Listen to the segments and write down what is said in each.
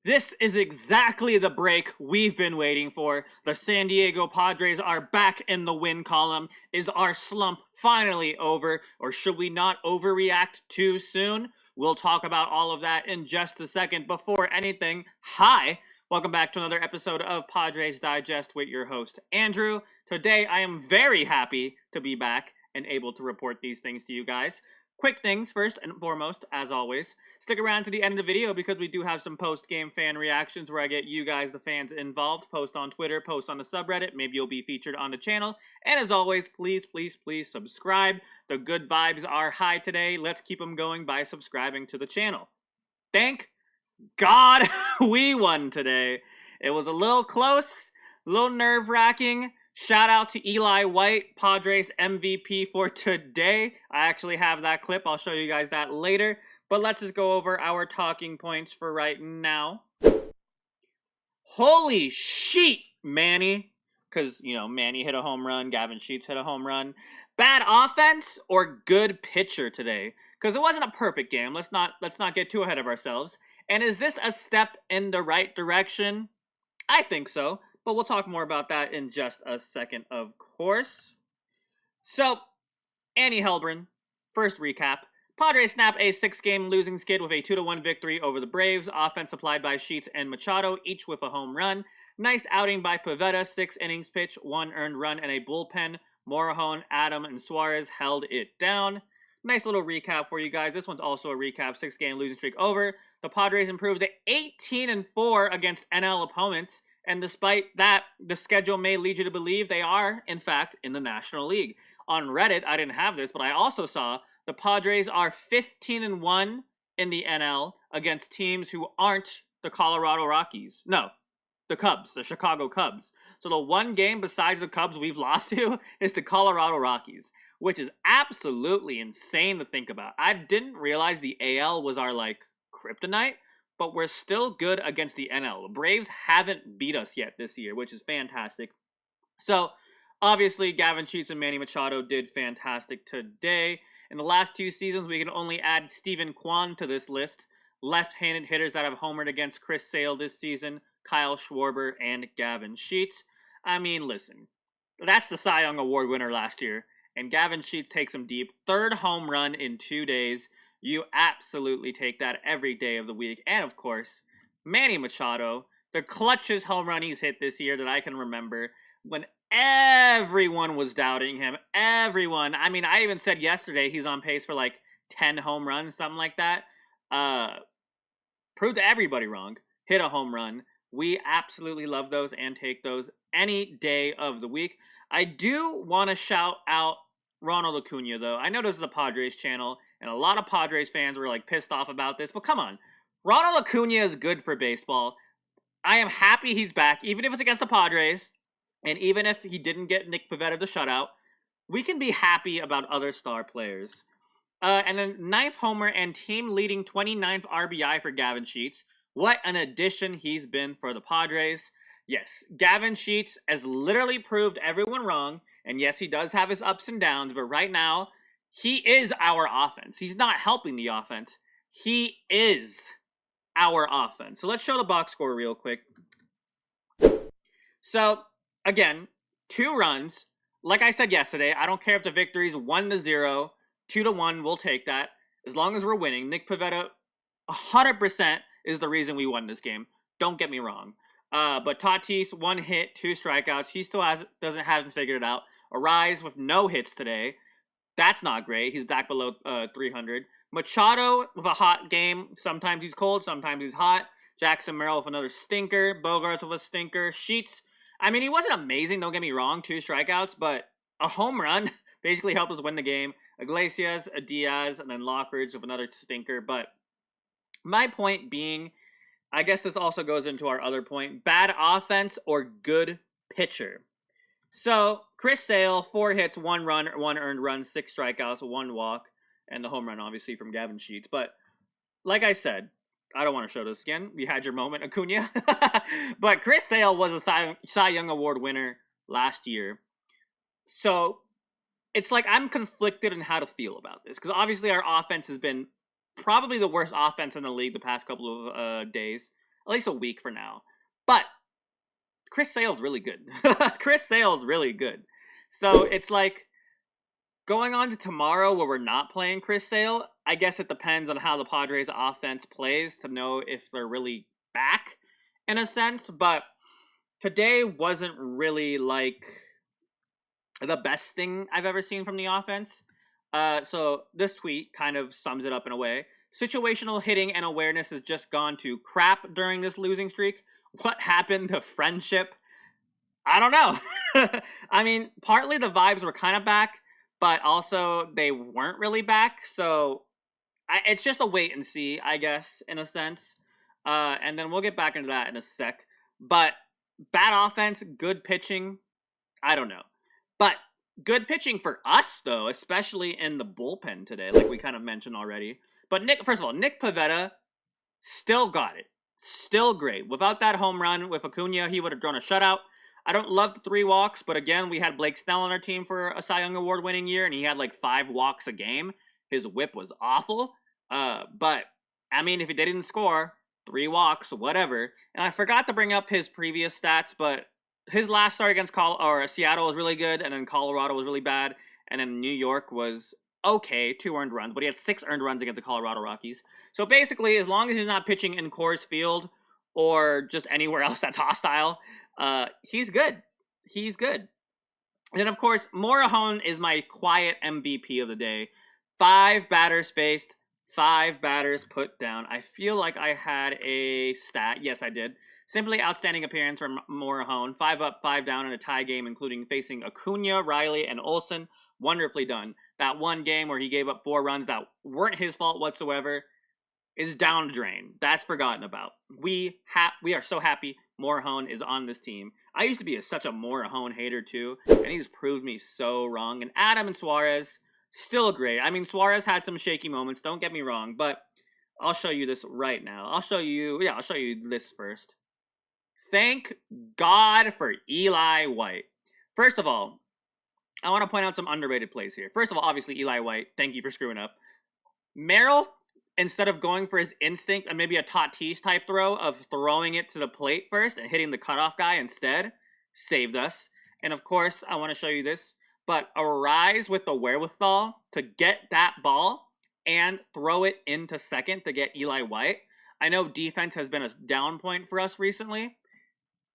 This is exactly the break we've been waiting for. The San Diego Padres are back in the win column. Is our slump finally over, or should we not overreact too soon? We'll talk about all of that in just a second. Before anything, hi! Welcome back to another episode of Padres Digest with your host, Andrew. Today, I am very happy to be back and able to report these things to you guys. Quick things first and foremost, as always. Stick around to the end of the video because we do have some post-game fan reactions where I get you guys, the fans, involved. Post on Twitter, post on the subreddit. Maybe you'll be featured on the channel. And as always, please subscribe. The good vibes are high today. Let's keep them going by subscribing to the channel. Thank God we won today. It was a little close, a little nerve-wracking. Shout out to Eli White, Padres MVP for today. I actually have that clip. I'll show you guys that later. But let's just go over our talking points for right now. Holy shit, Manny. Because, Manny hit a home run. Gavin Sheets hit a home run. Bad offense or good pitcher today? Because it wasn't a perfect game. Let's not get too ahead of ourselves. And is this a step in the right direction? I think so. But we'll talk more about that in just a second, of course. So, Annie Helbrin, first recap. Padres snap a 6-game losing skid with a 2-1 victory over the Braves. Offense supplied by Sheets and Machado, each with a home run. Nice outing by Pivetta, 6 innings pitched, 1 earned run, and a bullpen. Morejon, Adam, and Suarez held it down. Nice little recap for you guys. This one's also a recap. 6-game losing streak over. The Padres improved to 18-4 against NL opponents. And despite that, the schedule may lead you to believe they are, in fact, in the National League. On Reddit, I didn't have this, but I also saw the Padres are 15-1 in the NL against teams who aren't the Colorado Rockies. No, the Cubs, the Chicago Cubs. So the one game besides the Cubs we've lost to is the Colorado Rockies, which is absolutely insane to think about. I didn't realize the AL was our, kryptonite. But we're still good against the NL. The Braves haven't beat us yet this year, which is fantastic. So, obviously, Gavin Sheets and Manny Machado did fantastic today. In the last 2 seasons, we can only add Steven Kwan to this list. Left-handed hitters that have homered against Chris Sale this season, Kyle Schwarber, and Gavin Sheets. I mean, listen, that's the Cy Young Award winner last year. And Gavin Sheets takes him deep. 3rd home run in 2 days. You absolutely take that every day of the week. And, of course, Manny Machado, the clutchest home run he's hit this year that I can remember, when everyone was doubting him. Everyone. I mean, I even said yesterday he's on pace for, 10 home runs, something like that. Proved everybody wrong. Hit a home run. We absolutely love those and take those any day of the week. I do want to shout out Ronald Acuna, though. I know this is a Padres channel, and a lot of Padres fans were, pissed off about this, but come on. Ronald Acuna is good for baseball. I am happy he's back, even if it's against the Padres, and even if he didn't get Nick Pivetta the shutout, we can be happy about other star players. And then 9th homer and team-leading 29th RBI for Gavin Sheets. What an addition he's been for the Padres. Yes, Gavin Sheets has literally proved everyone wrong, and yes, he does have his ups and downs, but right now, he is our offense. He's not helping the offense. He is our offense. So let's show the box score real quick. So, again, 2 runs. Like I said yesterday, I don't care if the victory is 1-0, 2-1, we'll take that. As long as we're winning. Nick Pivetta, 100% is the reason we won this game. Don't get me wrong. But Tatis, 1 hit, 2 strikeouts. He still hasn't figured it out. Arraez with no hits today. That's not great. He's back below 300. Machado with a hot game. Sometimes he's cold, sometimes he's hot. Jackson Merrill with another stinker. Bogaerts with a stinker. Sheets, I mean, he wasn't amazing, don't get me wrong. 2 strikeouts, but a home run basically helped us win the game. Iglesias, a Diaz, and then Lockridge with another stinker. But my point being, I guess this also goes into our other point. Bad offense or good pitcher? So, Chris Sale, 4 hits, 1 run, 1 earned run, 6 strikeouts, 1 walk, and the home run, obviously, from Gavin Sheets. But, like I said, I don't want to show this again. You had your moment, Acuna. But Chris Sale was a Cy Young Award winner last year. So, it's like I'm conflicted in how to feel about this. Because, obviously, our offense has been probably the worst offense in the league the past couple of days. at least a week for now. But Chris Sale's really good. Chris Sale's really good. So it's like going on to tomorrow where we're not playing Chris Sale. I guess it depends on how the Padres offense plays to know if they're really back in a sense. But today wasn't really like the best thing I've ever seen from the offense. So this tweet kind of sums it up in a way. Situational hitting and awareness has just gone to crap during this losing streak. What happened to friendship? I don't know. I mean, partly the vibes were kind of back, but also they weren't really back. So it's just a wait and see, I guess, in a sense. And then we'll get back into that in a sec. But bad offense, good pitching, I don't know. But good pitching for us, though, especially in the bullpen today, like we kind of mentioned already. But first of all, Nick Pivetta still got it. Still great. Without that home run with Acuna, he would have drawn a shutout. I don't love the 3 walks, but again, we had Blake Snell on our team for a Cy Young Award winning year, and he had like 5 walks a game. His whip was awful. But, I mean, if he didn't score, 3 walks, whatever. And I forgot to bring up his previous stats, but his last start against Seattle was really good, and then Colorado was really bad, and then New York was okay, 2 earned runs, but he had 6 earned runs against the Colorado Rockies. So basically, as long as he's not pitching in Coors Field or just anywhere else that's hostile, he's good. He's good. And then, of course, Morejon is my quiet MVP of the day. 5 batters faced, 5 batters put down. I feel like I had a stat. Yes, I did. Simply outstanding appearance from Morejon. 5 up, 5 down in a tie game, including facing Acuna, Riley, and Olsen. Wonderfully done. That one game where he gave up 4 runs that weren't his fault whatsoever is down the drain. That's forgotten about. We are so happy Morejon is on this team. I used to be such a Morejon hater too, and he's proved me so wrong. And Adam and Suarez, still great. I mean, Suarez had some shaky moments, don't get me wrong, but I'll show you this right now. I'll show you this first. Thank God for Eli White. First of all, I want to point out some underrated plays here. First of all, obviously, Eli White, thank you for screwing up. Merrill, instead of going for his instinct and maybe a Tatis type throw of throwing it to the plate first and hitting the cutoff guy instead, saved us. And of course, I want to show you this, but Arraez with the wherewithal to get that ball and throw it into second to get Eli White. I know defense has been a down point for us recently.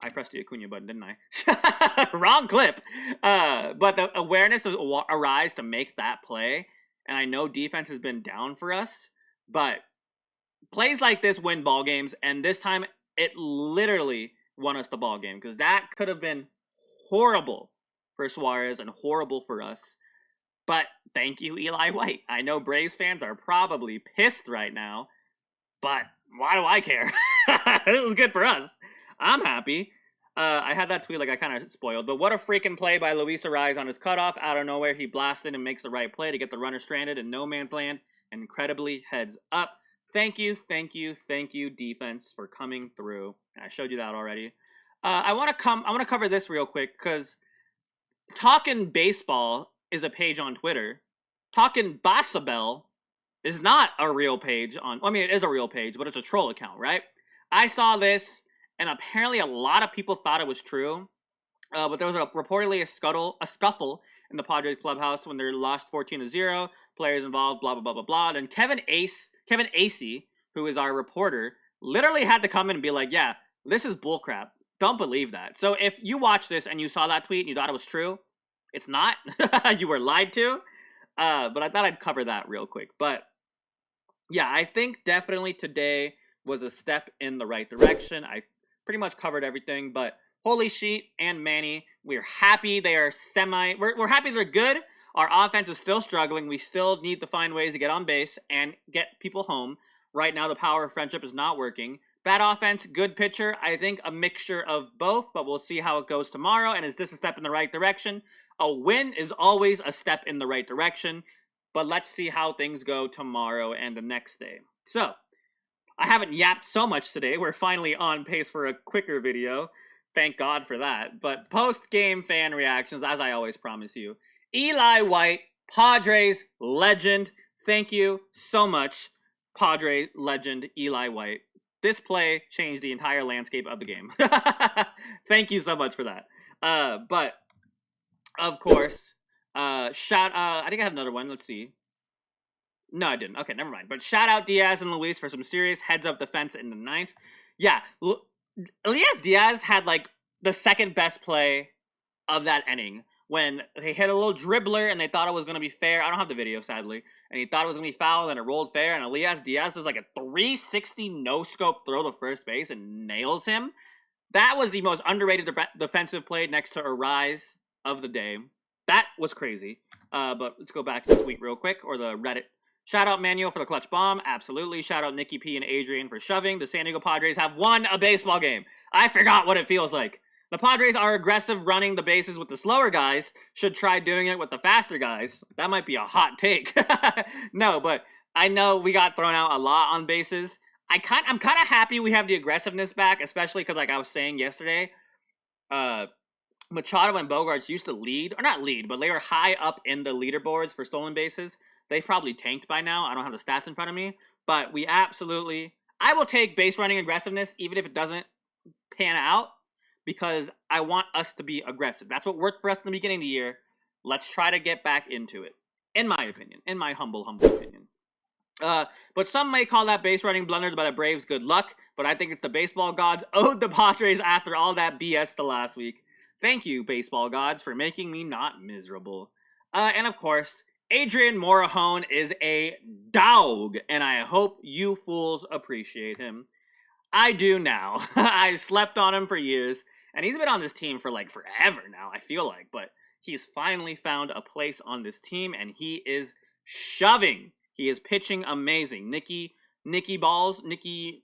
I pressed the Acuna button, didn't I? Wrong clip. But the awareness of Arraez to make that play, and I know defense has been down for us, but plays like this win ball games, and this time it literally won us the ball game, because that could have been horrible for Suarez and horrible for us. But thank you, Eli White. I know Braves fans are probably pissed right now, but why do I care? This is good for us. I'm happy. I had that tweet like I kind of spoiled, but what a freaking play by Luis Arraez on his cutoff. Out of nowhere, he blasted and makes the right play to get the runner stranded in no man's land. Incredibly heads up. Thank you, defense, for coming through. I showed you that already. I want to cover this real quick, because Talkin' Baseball is a page on Twitter. Talkin' Basabell is not a real page it is a real page, but it's a troll account, right? I saw this, and apparently a lot of people thought it was true. But there was reportedly a scuffle in the Padres clubhouse when they lost 14-0. Players involved, blah, blah, blah, blah, blah. And Kevin Acey, who is our reporter, literally had to come in and be like, yeah, this is bullcrap. Don't believe that. So if you watch this and you saw that tweet and you thought it was true, it's not. You were lied to. But I thought I'd cover that real quick. But yeah, I think definitely today was a step in the right direction. I pretty much covered everything, but holy shit, and Manny, we're happy they are we're happy they're good. Our offense is still struggling. We still need to find ways to get on base and get people home. Right now, the power of friendship is not working. Bad offense, good pitcher. I think a mixture of both, but we'll see how it goes tomorrow. And is this a step in the right direction? A win is always a step in the right direction, but let's see how things go tomorrow and the next day. So, I haven't yapped so much today. We're finally on pace for a quicker video. Thank God for that. But post-game fan reactions, as I always promise you. Eli White, Padres legend. Thank you so much, Padre legend Eli White. This play changed the entire landscape of the game. Thank you so much for that. But of course, I think I have another one. Let's see. No, I didn't. Okay, never mind. But shout out Diaz and Luis for some serious heads-up defense in the ninth. Yeah, Elias Diaz had like the second best play of that inning when they hit a little dribbler and they thought it was going to be fair. I don't have the video, sadly. And he thought it was going to be foul and it rolled fair. And Elias Diaz does like a 360 no-scope throw to first base and nails him. That was the most underrated defensive play next to Arraez of the day. That was crazy. But let's go back to the tweet real quick, or the Reddit. Shout out Manuel for the clutch bomb. Absolutely. Shout out Nikki P and Adrian for shoving. The San Diego Padres have won a baseball game. I forgot what it feels like. The Padres are aggressive running the bases with the slower guys. Should try doing it with the faster guys. That might be a hot take. No, but I know we got thrown out a lot on bases. I'm kind of happy we have the aggressiveness back, especially because, like I was saying yesterday, Machado and Bogaerts used to lead, or not lead, but they were high up in the leaderboards for stolen bases. They've probably tanked by now. I don't have the stats in front of me, but I will take base running aggressiveness even if it doesn't pan out, because I want us to be aggressive. That's what worked for us in the beginning of the year. Let's try to get back into it, in my opinion, in my humble opinion. But some may call that base running blundered by the Braves good luck, but I think it's the baseball gods owed the Padres after all that BS the last week. Thank you, baseball gods, for making me not miserable. And of course, Adrian Morejon is a dog, and I hope you fools appreciate him. I do now. I slept on him for years, and he's been on this team for like forever now, I feel like, but he's finally found a place on this team, and he is shoving. He is pitching amazing. Nicky Balls, Nicky,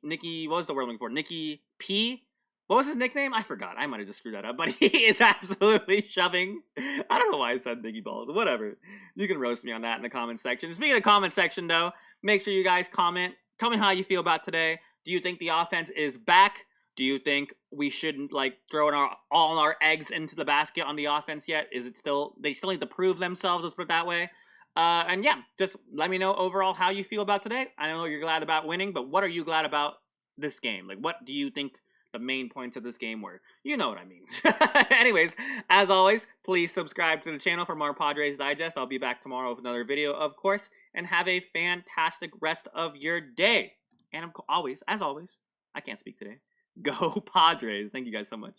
what was the word I'm looking for? Nicky P? What was his nickname? I forgot. I might have just screwed that up, but he is absolutely shoving. I don't know why I said Nicky Balls. Whatever. You can roast me on that in the comment section. Speaking of comment section, though, make sure you guys comment. Tell me how you feel about today. Do you think the offense is back? Do you think we shouldn't like throw all our eggs into the basket on the offense yet? Is it still, they still need to prove themselves, let's put it that way? And yeah, just let me know overall how you feel about today. I know you're glad about winning, but what are you glad about this game? Like, what do you think the main points of this game were? You know what I mean. Anyways, as always, please subscribe to the channel for more Padres Digest. I'll be back tomorrow with another video, of course, and have a fantastic rest of your day. And as always, I can't speak today. Go Padres. Thank you guys so much.